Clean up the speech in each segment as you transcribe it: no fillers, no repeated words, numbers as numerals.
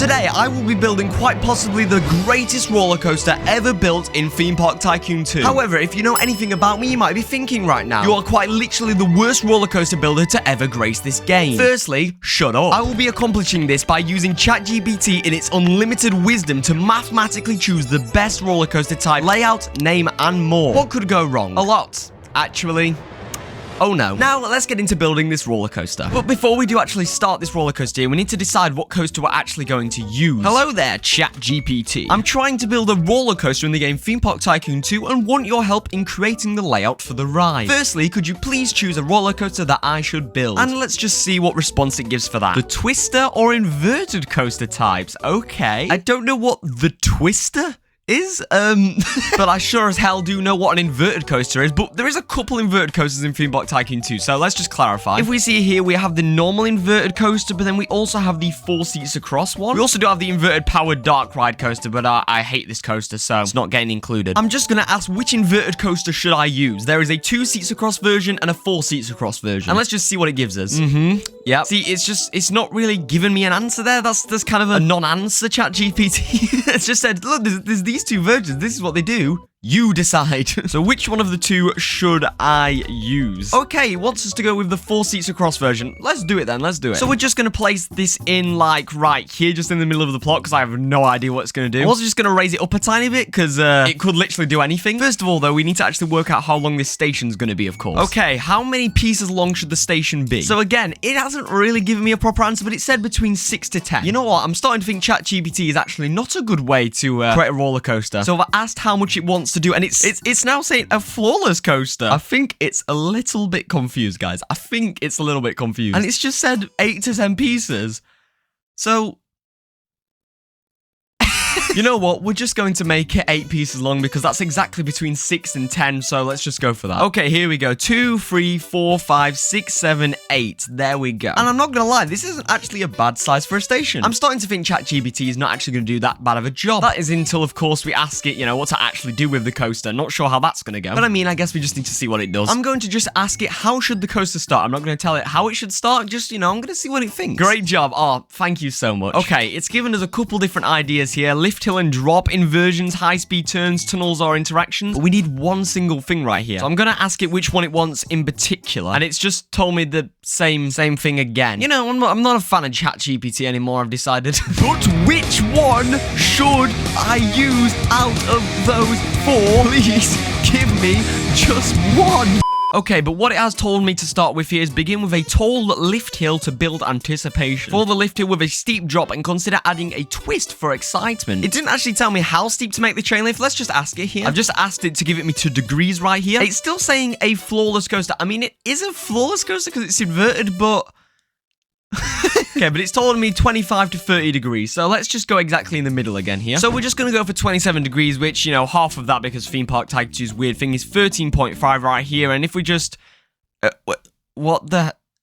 Today, I will be building quite possibly the greatest roller coaster ever built in Theme Park Tycoon 2. However, if you know anything about me, you might be thinking right now, you are quite literally the worst roller coaster builder to ever grace this game. Firstly, shut up. I will be accomplishing this by using ChatGPT in its unlimited wisdom to mathematically choose the best roller coaster type, layout, name, and more. What could go wrong? A lot, actually. Oh no. Now, let's get into building this roller coaster. But before we do actually start this roller coaster, we need to decide what coaster we're actually going to use. Hello there, ChatGPT. I'm trying to build a roller coaster in the game Theme Park Tycoon 2 and want your help in creating the layout for the ride. Firstly, could you please choose a roller coaster that I should build? And let's just see what response it gives for that. The twister or inverted coaster types? Okay. I don't know what the twister is, but I sure as hell do know what an inverted coaster is, but there is a couple inverted coasters in Theme Park Tycoon 2, so let's just clarify. If we see here, we have the normal inverted coaster, but then we also have the 4 seats across one. We also do have the inverted powered dark ride coaster, but I hate this coaster, so it's not getting included. I'm just gonna ask which inverted coaster should I use. There is a 2 seats across version and a 4 seats across version. And let's just see what it gives us. Yeah. See, it's not really giving me an answer there. That's kind of a non-answer, ChatGPT. It's just said, look, there's these 2 versions. This is what they do. You decide. So which one of the 2 should I use? Okay, it wants us to go with the 4 seats across version. Let's do it then. Let's do it. So we're just going to place this in like right here, just in the middle of the plot, because I have no idea what it's going to do. I'm also just going to raise it up a tiny bit, because it could literally do anything. First of all, though, we need to actually work out how long this station's going to be, of course. Okay, how many pieces long should the station be? So again, it hasn't really given me a proper answer, but it said between 6 to 10. You know what? I'm starting to think ChatGPT is actually not a good way to create a roller coaster. So I've asked how much it wants to do, and it's now saying a flawless coaster. I think it's a little bit confused, guys. I think it's a little bit confused. And it's just said 8 to 10 pieces. So you know what? We're just going to make it 8 pieces long because that's exactly between 6 and 10. So let's just go for that. Okay, here we go. 2, 3, 4, 5, 6, 7, 8. There we go. And I'm not going to lie, this isn't actually a bad size for a station. I'm starting to think ChatGPT is not actually going to do that bad of a job. That is until, of course, we ask it, you know, what to actually do with the coaster. Not sure how that's going to go. But I mean, I guess we just need to see what it does. I'm going to just ask it, how should the coaster start? I'm not going to tell it how it should start. Just, you know, I'm going to see what it thinks. Great job. Oh, thank you so much. Okay, it's given us a couple different ideas here. Lift, hill, and drop, inversions, high-speed turns, tunnels, or interactions. But we need one single thing right here. So I'm going to ask it which one it wants in particular. And it's just told me the same thing again. You know, I'm not a fan of ChatGPT anymore, I've decided. But which one should I use out of those 4? Please give me just one. Okay, but what it has told me to start with here is begin with a tall lift hill to build anticipation. For the lift hill with a steep drop and consider adding a twist for excitement. It didn't actually tell me how steep to make the chain lift. Let's just ask it here. I've just asked it to give it me 2 degrees right here. It's still saying a flawless coaster. I mean, it is a flawless coaster because it's inverted, but okay, but it's told me 25 to 30 degrees, so let's just go exactly in the middle again here. So we're just going to go for 27 degrees, which, you know, half of that because Theme Park Tycoon 2's weird thing is 13.5 right here, and if we just...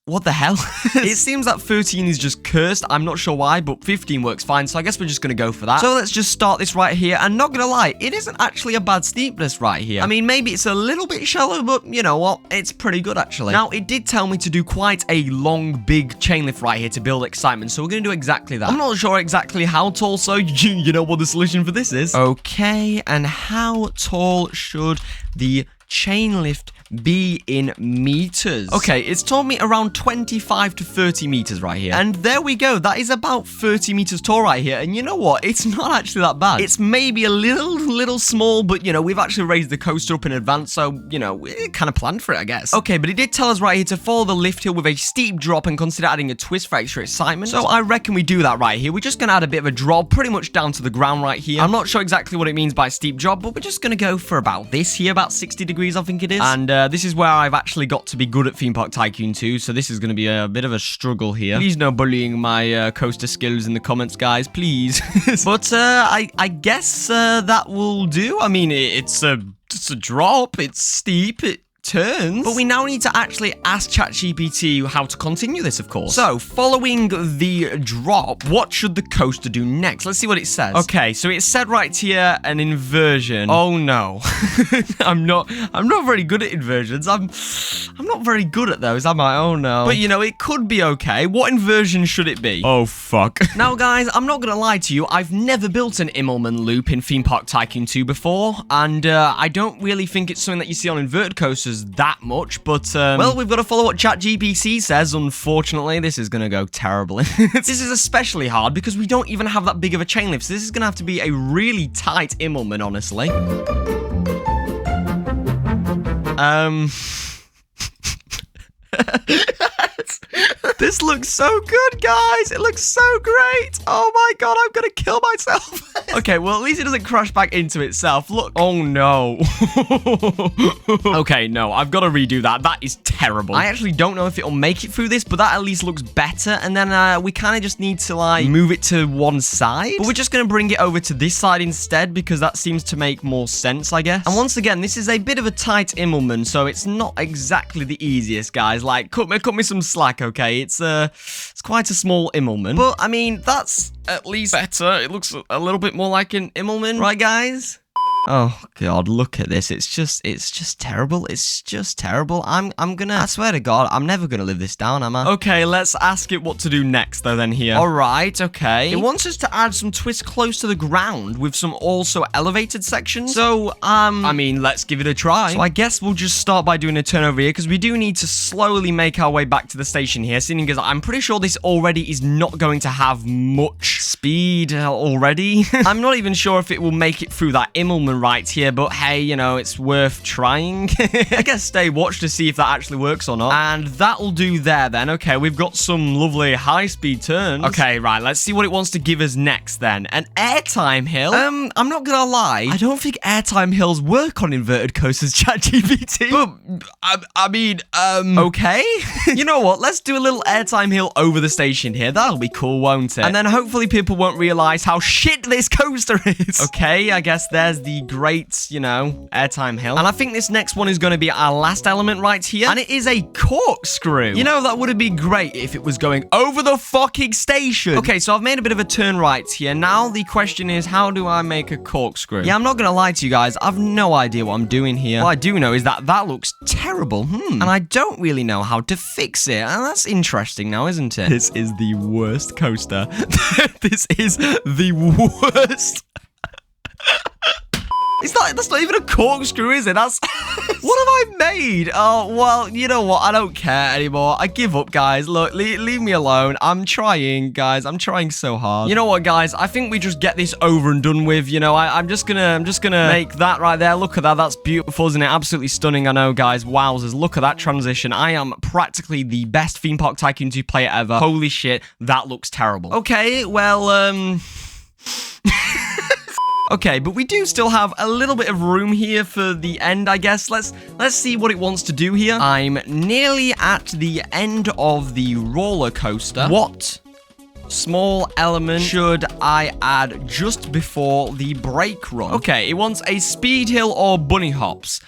What the hell? It seems that 13 is just cursed. I'm not sure why, but 15 works fine, so I guess we're just going to go for that. So let's just start this right here, and not going to lie, it isn't actually a bad steepness right here. I mean, maybe it's a little bit shallow, but you know what? It's pretty good, actually. Now, it did tell me to do quite a long, big chain lift right here to build excitement, so we're going to do exactly that. I'm not sure exactly how tall, so you know what the solution for this is. Okay, and how tall should the chain lift be in meters? Okay, it's told me around 25 to 30 meters right here. And there we go. That is about 30 meters tall right here. And you know what? It's not actually that bad. It's maybe a little small, but you know, we've actually raised the coaster up in advance. So, you know, we kind of planned for it, I guess. Okay, but it did tell us right here to follow the lift hill with a steep drop and consider adding a twist for extra excitement. So I reckon we do that right here. We're just going to add a bit of a drop pretty much down to the ground right here. I'm not sure exactly what it means by steep drop, but we're just going to go for about this here, about 60 degrees, I think it is. And this is where I've actually got to be good at Theme Park Tycoon 2, so this is going to be a bit of a struggle here. Please no bullying my coaster skills in the comments, guys, please. But I guess that will do. I mean, it's a drop, it's steep, it turns. But we now need to actually ask ChatGPT how to continue this, of course. So, following the drop, what should the coaster do next? Let's see what it says. Okay, so it said right here an inversion. Oh no. I'm not very good at inversions. I'm not very good at those, am I? Oh no. But you know, it could be okay. What inversion should it be? Oh fuck. Now guys, I'm not gonna lie to you, I've never built an Immelman loop in Theme Park Tycoon 2 before, and I don't really think it's something that you see on inverted coasters that much, but well, we've got to follow what ChatGPT says. Unfortunately, this is gonna go terribly. This is especially hard because we don't even have that big of a chain lift, so this is gonna have to be a really tight Immelman, honestly. This looks so good, guys. It looks so great. Oh my god, I'm gonna kill myself. Okay, well, at least it doesn't crash back into itself. Look. Oh no. Okay, no, I've got to redo that. That is terrible. I actually don't know if it'll make it through this, but that at least looks better. And then we kind of just need to, like, move it to one side. But we're just gonna bring it over to this side instead because that seems to make more sense, I guess. And once again, this is a bit of a tight Immelman, so it's not exactly the easiest, guys. Like, cut me some slack, okay? It's quite a small Immelman, but I mean, that's at least better. It looks a little bit more like an Immelman, right, guys? Oh god, look at this. It's just terrible. It's just terrible. I swear to god, I'm never gonna live this down, am I? Okay, let's ask it what to do next though then here. Alright, okay. It wants us to add some twists close to the ground with some also elevated sections. So, I mean, let's give it a try. So I guess we'll just start by doing a turn over here because we do need to slowly make our way back to the station here, seeing as I'm pretty sure this already is not going to have much speed already. I'm not even sure if it will make it through that Immelman right here, but hey, you know, it's worth trying. I guess stay watch to see if that actually works or not. And that'll do there then. Okay, we've got some lovely high-speed turns. Okay, right, let's see what it wants to give us next then. An Airtime Hill? I'm not gonna lie, I don't think Airtime Hills work on inverted coasters, ChatGPT. But, I mean, okay. You know what, let's do a little Airtime Hill over the station here. That'll be cool, won't it? And then hopefully people won't realize how shit this coaster is. Okay, I guess there's the great, you know, Airtime Hill. And I think this next one is going to be our last element right here. And it is a corkscrew. You know, that would have been great if it was going over the fucking station. Okay, so I've made a bit of a turn right here. Now the question is, how do I make a corkscrew? Yeah, I'm not going to lie to you guys. I've no idea what I'm doing here. What I do know is that that looks terrible. And I don't really know how to fix it. And that's interesting now, isn't it? This is the worst coaster. This is the worst. That's not even a corkscrew, is it? That's... What have I made? Oh, well, you know what? I don't care anymore. I give up, guys. Look, leave me alone. I'm trying, guys. I'm trying so hard. You know what, guys? I think we just get this over and done with. You know, I'm just gonna make that right there. Look at that. That's beautiful, isn't it? Absolutely stunning. I know, guys. Wowzers. Look at that transition. I am practically the best Theme Park Tycoon 2 player ever. Holy shit. That looks terrible. Okay, well, Okay, but we do still have a little bit of room here for the end, I guess. Let's see what it wants to do here. I'm nearly at the end of the roller coaster. What small element should I add just before the brake run? Okay, it wants a speed hill or bunny hops.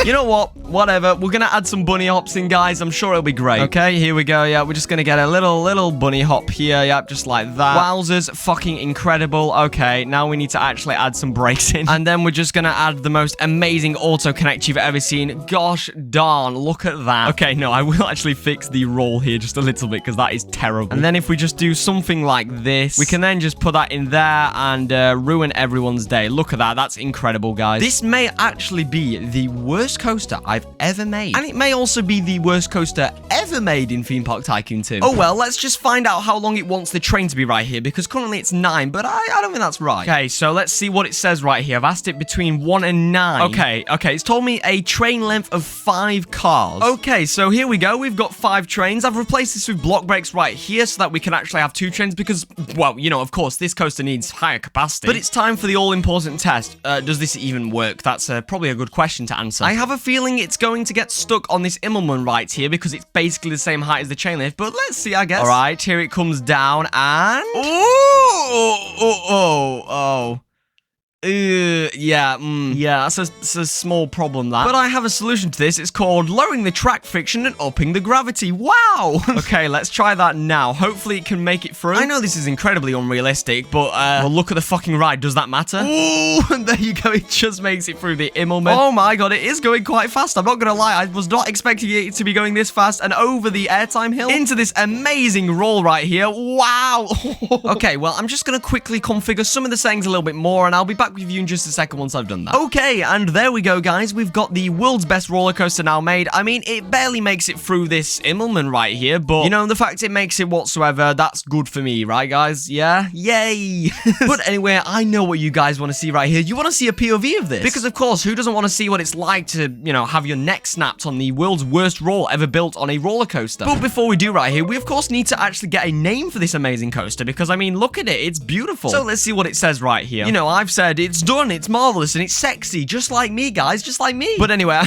You know what? Whatever. We're going to add some bunny hops in, guys. I'm sure it'll be great. Okay, here we go. Yeah, we're just going to get a little bunny hop here. Yep, just like that. Wowzers. Fucking incredible. Okay, now we need to actually add some brakes in. And then we're just going to add the most amazing auto connect you've ever seen. Gosh darn, look at that. Okay, no, I will actually fix the roll here just a little bit because that is terrible. And then if we just do something like this, we can then just put that in there and ruin everyone's day. Look at that. That's incredible, guys. This may actually be the worst coaster I've ever made. And it may also be the worst coaster ever made in Theme Park Tycoon 2. Oh well, let's just find out how long it wants the train to be right here, because currently it's 9, but I don't think that's right. Okay, so let's see what it says right here. I've asked it between 1 and 9. Okay, it's told me a train length of 5 cars. Okay, so here we go. We've got 5 trains. I've replaced this with block brakes right here so that we can actually have 2 trains because, well, you know, of course, this coaster needs higher capacity. But it's time for the all-important test. Does this even work? That's probably a good question to answer. I have a feeling it's going to get stuck on this Immelman right here because it's basically the same height as the chain lift, but let's see, I guess. All right, here it comes down and... Oh. Yeah, that's a small problem, that. But I have a solution to this. It's called lowering the track friction and upping the gravity. Wow! Okay, let's try that now. Hopefully it can make it through. I know this is incredibly unrealistic, but, well, look at the fucking ride. Does that matter? Ooh, and there you go. It just makes it through the 𝗬𝗻𝘁. Oh my god, it is going quite fast. I'm not gonna lie. I was not expecting it to be going this fast, and over the Airtime Hill into this amazing roll right here. Wow! Okay, well, I'm just gonna quickly configure some of the settings a little bit more, and I'll be back with you in just a second once I've done that. Okay, and there we go, guys. We've got the world's best roller coaster now made. I mean, it barely makes it through this 𝗬𝗻𝘁 right here, but, you know, the fact it makes it whatsoever, that's good for me, right, guys? Yeah? Yay! But anyway, I know what you guys want to see right here. You want to see a POV of this. Because, of course, who doesn't want to see what it's like to, you know, have your neck snapped on the world's worst roll ever built on a roller coaster? But before we do right here, we, of course, need to actually get a name for this amazing coaster, because, I mean, look at it. It's beautiful. So let's see what it says right here. You know, I've said it's done, it's marvelous, and it's sexy, just like me, guys, just like me. But anyway,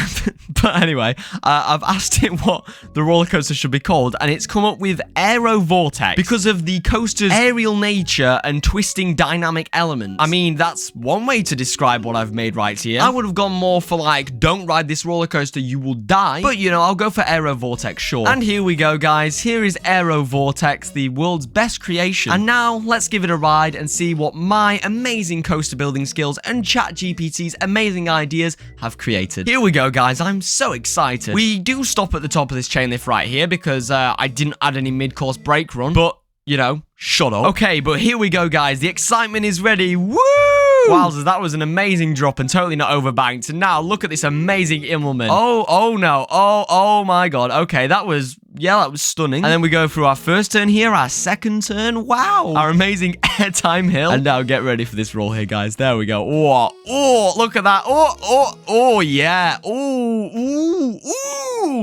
I've asked it what the roller coaster should be called, and it's come up with 𝗬𝗪𝘃𝗃 because of the coaster's aerial nature and twisting dynamic elements. I mean, that's one way to describe what I've made right here. I would have gone more for, like, don't ride this roller coaster, you will die. But, you know, I'll go for 𝗬𝗪𝘃𝗃, sure. And here we go, guys. Here is 𝗬𝗪𝗃𝗃, the world's best creation. And now, let's give it a ride and see what my amazing coaster building skills and ChatGPT's amazing ideas have created. Here we go, guys. I'm so excited. We do stop at the top of this chain lift right here because I didn't add any mid-course brake run, but, you know, shut up. Okay, but here we go, guys. The excitement is ready. Woo! Wowzers, that was an amazing drop and totally not overbanked. And now, look at this amazing 𝗬𝗻𝘁. Oh no. Oh my god. Okay, that was stunning. And then we go through our first turn here, our second turn. Wow. Our amazing Airtime Hill. And now get ready for this roll here, guys. There we go. Oh, look at that. Oh, yeah. Ooh.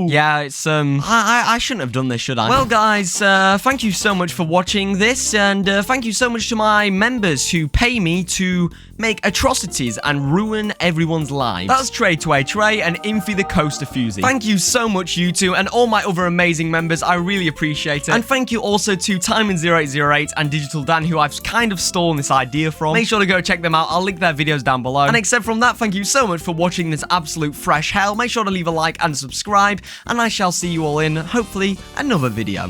Yeah, it's, I shouldn't have done this, should I? Well, guys, thank you so much for watching this, and thank you so much to my members who pay me to make atrocities and ruin everyone's lives. That's 𝗬𝗃𝗃 and 𝗬𝗵𝘃 the Coaster Fusey. Thank you so much, you two, and all my other amazing members. I really appreciate it. And thank you also to Timon0808 and Digital Dan, who I've kind of stolen this idea from. Make sure to go check them out. I'll link their videos down below. And except from that, thank you so much for watching this absolute fresh hell. Make sure to leave a like and subscribe, and I shall see you all in, hopefully, another video.